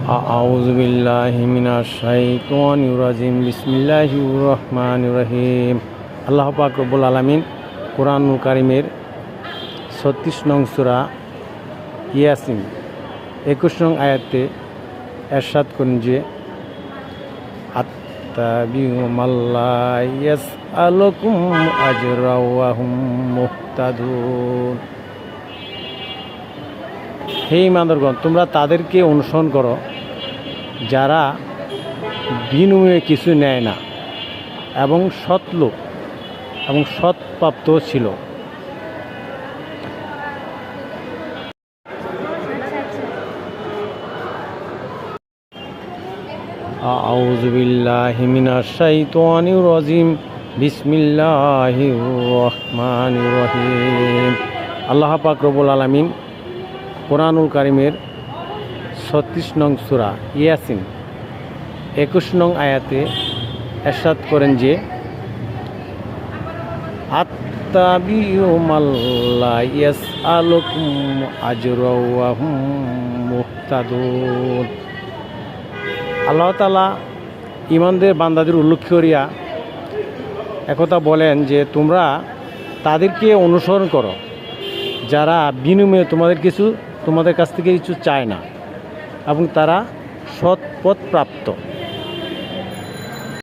আউযু বিল্লাহি মিনাশ শাইতানির রাজিম। বিসমিল্লাহির রহমানির রহিম। আল্লাহ পাক রব্বুল আলামিন কোরআনুল কারীমের ৩৬ নং সূরা ইয়াসিন ২১ নং আয়াতে ইরশাদ করেন যে আত্তাবিউ মাল্লা ইয়াসআলুকুম আজরা ওয়া হুম মুহতাদুন। হে ইমানদারগণ, তোমরা তাদেরকে অনুসরণ করো যারা বিনিময়ে কিছু নেয় না এবং সৎ লোক এবং সৎপ্রাপ্ত ছিল। আউযু বিল্লাহি মিনাশ শাইতানির রাজিম। বিসমিল্লাহির রহমানির রহিম। আল্লাহ পাক রব্বুল আলামিন কোরআনুল কারীমের ৩৬ নং সূরা ইয়াসিন ২১ নং আয়াতে ইরশাদ করেন যে আত্তাবিউ মাল্লা ইয়াসআলুকুম আজরা ওয়া হুম মুহতাদুন। আল্লাহ তাআলা ঈমানদার বান্দাদের উল্লেখ করিয়া একথা বলেন যে তোমরা তাদেরকে অনুসরণ করো যারা বিনিময়ে তোমাদের কাছ থেকে কিছু চায় না এবং তারা সৎ পথ প্রাপ্ত।